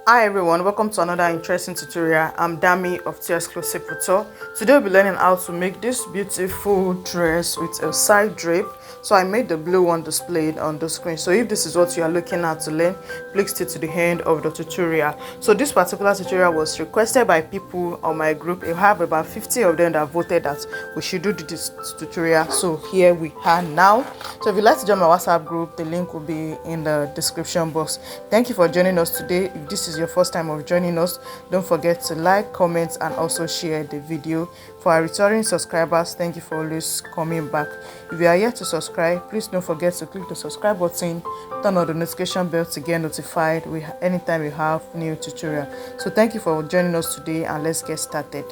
Hi everyone, welcome to another interesting tutorial. I'm Dami of T Exclusive Couture. Today we'll be learning how to make this beautiful dress with a side drape. So I made the blue one displayed on the screen. So if this is what you are looking at to learn, please stay to the end of the tutorial. So this particular tutorial was requested by people on my group. I have about 50 of them that voted that we should do this tutorial. So here we are now. So if you'd like to join my WhatsApp group, the link will be in the description box. Thank you for joining us today. If this is your first time of joining us, don't forget to like, comment, and also share the video. For our returning subscribers, thank you for always coming back. If you are yet to subscribe, please don't forget to click the subscribe button, turn on the notification bell to get notified anytime we have new tutorial. So thank you for joining us today, and let's get started.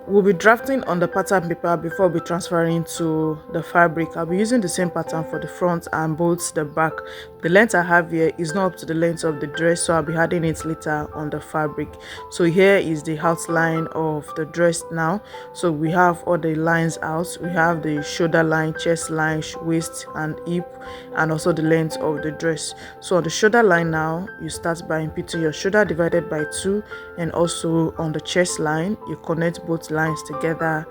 We'll be drafting on the pattern paper before we'll be transferring to the fabric. I'll be using the same pattern for the front and both the back. The length I have here is not up to the length of the dress, so I'll be adding it later on the fabric. So here is the outline of the dress now. So we have all the lines out. We have the shoulder line, chest line, waist and hip, and also the length of the dress. So on the shoulder line now, you start by imputing your shoulder divided by 2, and also on the chest line, you connect both lines together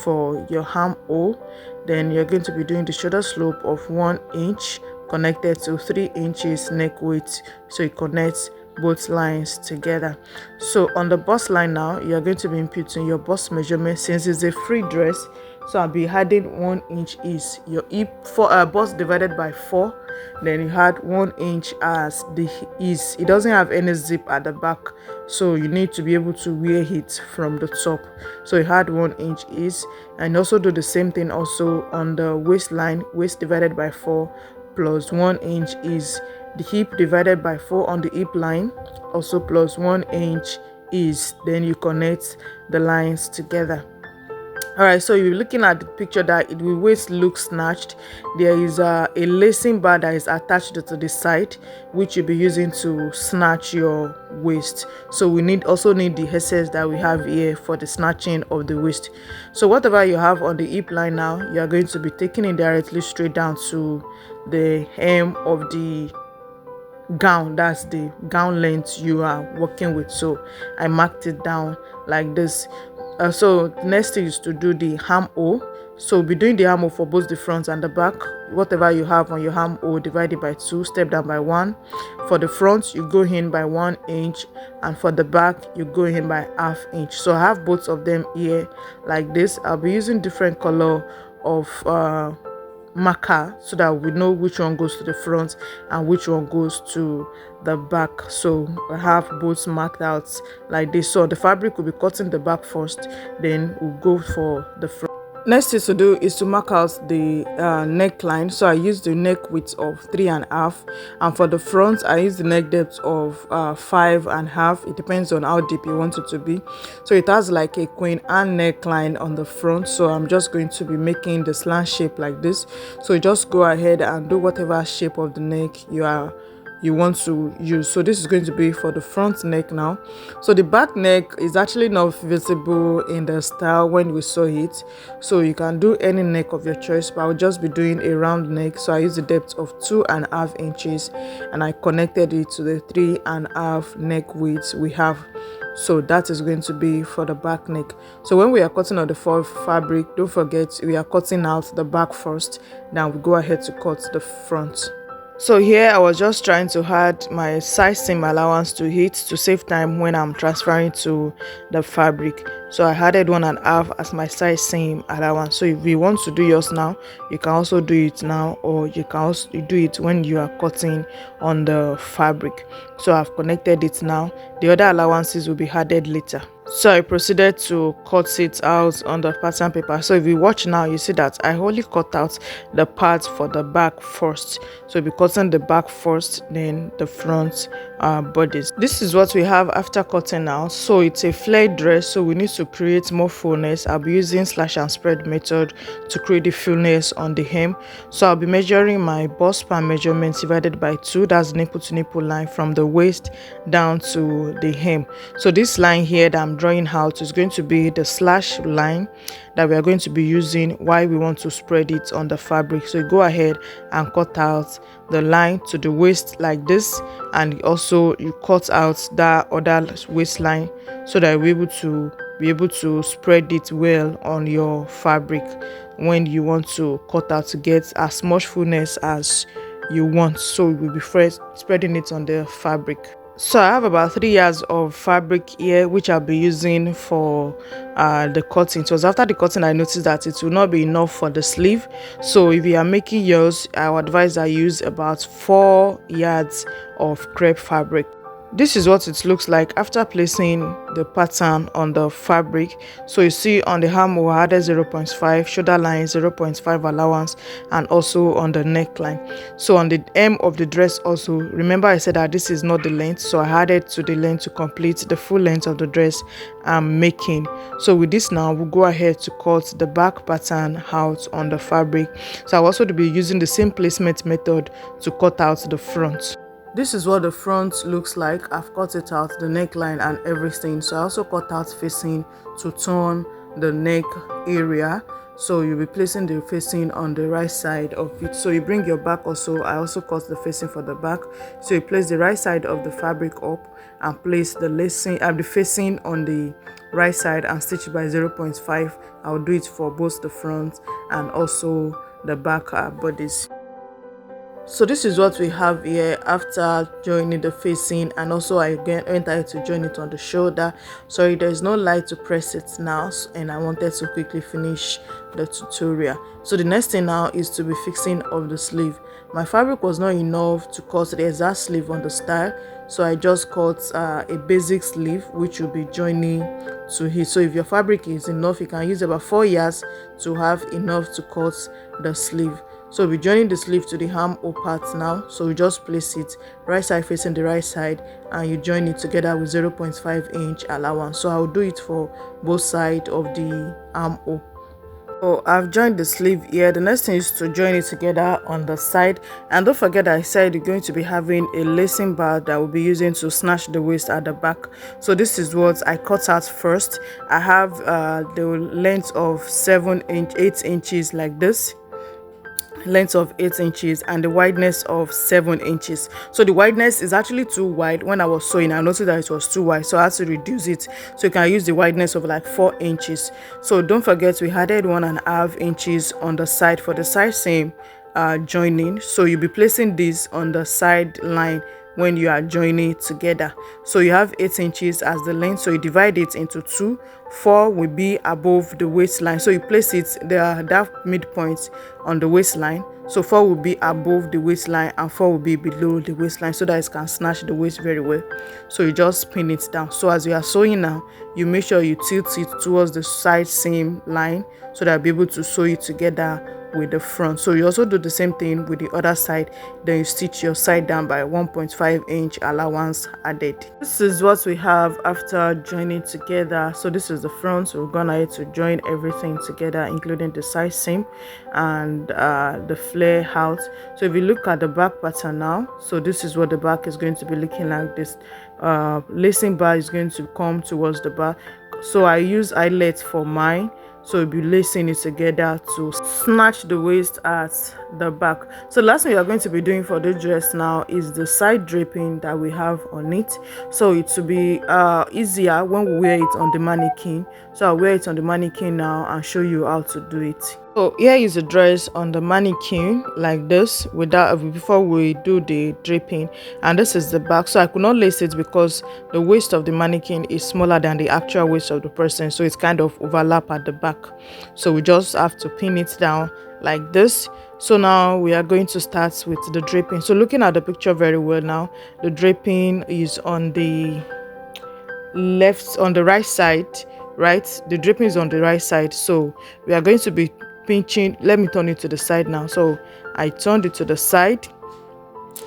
for your armhole. Then you're going to be doing the shoulder slope of 1 inch connected to 3 inches neck width, so you connect both lines together. So on the bust line now, you're going to be imputing your bust measurement. Since it's a free dress, so I'll be adding 1 inch is your hip for bust divided by 4. Then you add 1 inch as the is. It doesn't have any zip at the back, so you need to be able to wear it from the top. So you add 1 inch is, and also do the same thing also on the waistline. Waist divided by 4 plus 1 inch is the hip divided by 4 on the hip line, also plus 1 inch is. Then you connect the lines together. Alright, so you're looking at the picture that it will waist look snatched. There is a lacing bar that is attached to the side, which you'll be using to snatch your waist. So we also need the excess that we have here for the snatching of the waist. So whatever you have on the hip line now, you are going to be taking it directly straight down to the hem of the gown. That's the gown length you are working with. So I marked it down like this. So the next thing is to do the armhole. So we'll be doing the armhole for both the front and the back. Whatever you have on your armhole, divide it by 2, step down by 1. For the front, you go in by 1 inch, and for the back, you go in by ½ inch. So I have both of them here like this. I'll be using different color of marker so that we know which one goes to the front and which one goes to the back. So I have both marked out like this. So the fabric will be cutting the back first, then we'll go for the front. Next thing to do is to mark out the neckline. So I use the neck width of 3.5, and for the front I use the neck depth of 5.5. It depends on how deep you want it to be. So it has like a Queen Anne neckline on the front, so I'm just going to be making the slant shape like this. So you just go ahead and do whatever shape of the neck you want to use. So this is going to be for the front neck now. So the back neck is actually not visible in the style when we sew it, so you can do any neck of your choice, but I'll just be doing a round neck. So I use the depth of 2.5 inches, and I connected it to the 3.5 neck width we have. So that is going to be for the back neck. So when we are cutting on the fabric, don't forget we are cutting out the back first, then we go ahead to cut the front. So here I was just trying to add my size seam allowance to it to save time when I'm transferring to the fabric. So I added 1.5 as my size seam allowance. So if you want to do yours now, you can also do it now, or you can also do it when you are cutting on the fabric. So I've connected it now. The other allowances will be added later. So I proceeded to cut it out on the pattern paper. So if you watch now, you see that I only cut out the part for the back first. So we'll be cutting the back first, then the front bodice. This is what we have after cutting now. So it's a flared dress, so we need to create more fullness. I'll be using slash and spread method to create the fullness on the hem. So I'll be measuring my bust span measurement divided by 2. That's nipple to nipple line from the waist down to the hem. So this line here that I'm drawing out is going to be the slash line that we are going to be using while we want to spread it on the fabric. So you go ahead and cut out the line to the waist like this, and also you cut out that other waistline so that you're able to spread it well on your fabric when you want to cut out to get as much fullness as you want. So we'll be first spreading it on the fabric. So I have about 3 yards of fabric here, which I'll be using for the cutting. So after the cutting, I noticed that it will not be enough for the sleeve. So if you are making yours, I would advise that you use about 4 yards of crepe fabric. This is what it looks like after placing the pattern on the fabric. So you see on the arm we added 0.5, shoulder line 0.5 allowance, and also on the neckline. So on the hem of the dress also, remember I said that this is not the length, so I added to the length to complete the full length of the dress I'm making. So with this now, we'll go ahead to cut the back pattern out on the fabric. So I'll also be using the same placement method to cut out the front. This is what the front looks like. I've cut it out, the neckline and everything. So I also cut out facing to turn the neck area. So you'll be placing the facing on the right side of it. So you bring your back also. I also cut the facing for the back. So you place the right side of the fabric up and place the lacing and the facing on the right side and stitch by 0.5. I'll do it for both the front and also the back bodice. So this is what we have here after joining the facing, and also I again went ahead to join it on the shoulder. Sorry, there's no light to press it now, and I wanted to quickly finish the tutorial. So the next thing now is to be fixing of the sleeve. My fabric was not enough to cut the exact sleeve on the style, so I just cut a basic sleeve which will be joining to it. So if your fabric is enough, you can use about 4 yards to have enough to cut the sleeve. So we're joining the sleeve to the armhole part now. So you just place it right side facing the right side and you join it together with 0.5 inch allowance. So I'll do it for both sides of the armhole. So I've joined the sleeve here. The next thing is to join it together on the side, and don't forget that I said you're going to be having a lacing bar that we'll be using to snatch the waist at the back. So this is what I cut out first. I have the length of 8 inches like this, length of 8 inches, and the wideness of 7 inches. So the wideness is actually too wide. When I was sewing, I noticed that it was too wide, so I had to reduce it. So you can use the wideness of like 4 inches. So don't forget we added 1.5 inches on the side for the side seam joining. So you'll be placing this on the side line when you are joining it together. So you have 8 inches as the length, so you divide it into 2. 4 will be above the waistline, so you place it there, that midpoint on the waistline. So 4 will be above the waistline and 4 will be below the waistline, so that it can snatch the waist very well. So you just pin it down. So as you are sewing now, you make sure you tilt it towards the side seam line so that you'll be able to sew it together with the front. So you also do the same thing with the other side, then you stitch your side down by 1.5 inch allowance added. This is what we have after joining together. So this is the front. So we're gonna have to join everything together, including the side seam and the flare out. So if you look at the back pattern now, so this is what the back is going to be looking like. This lacing bar is going to come towards the back. So I use eyelets for mine. So we'll be lacing it together to snatch the waist at the back. So the last thing we are going to be doing for this dress now is the side draping that we have on it. So it will be easier when we wear it on the mannequin. So I'll wear it on the mannequin now and show you how to do it. So here is the dress on the mannequin like this before we do the draping, and this is the back. So I could not lace it because the waist of the mannequin is smaller than the actual waist of the person, so it's kind of overlap at the back. So we just have to pin it down like this. So now we are going to start with the draping. So looking at the picture very well now, the draping is on the right side, right? The draping is on the right side. So we are going to be pinching. Let me turn it to the side now. So I turned it to the side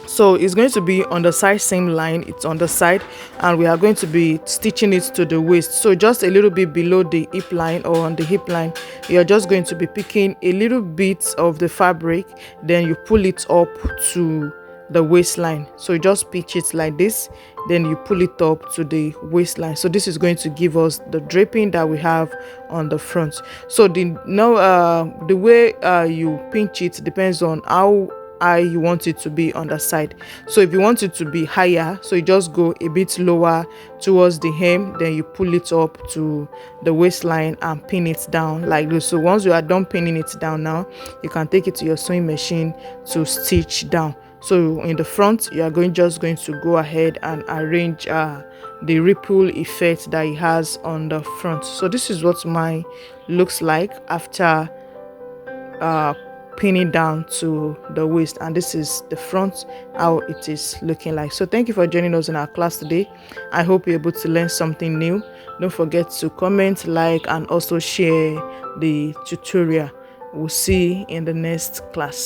So it's going to be on the side, same line, it's on the side, and we are going to be stitching it to the waist. So just a little bit below the hip line, or on the hip line, you're just going to be picking a little bit of the fabric, then you pull it up to the waistline. So you just pitch it like this, then you pull it up to the waistline. So this is going to give us the draping that we have on the front. So the way you pinch it depends on how high you want it to be on the side. So if you want it to be higher, so you just go a bit lower towards the hem, then you pull it up to the waistline and pin it down like this. So once you are done pinning it down, now you can take it to your sewing machine to stitch down. So in the front, you are just going to go ahead and arrange the ripple effect that it has on the front. So this is what mine looks like after pinning down to the waist, and this is the front, how it is looking like. So thank you for joining us in our class today. I hope you're able to learn something new. Don't forget to comment, like, and also share the tutorial. We'll see you in the next class.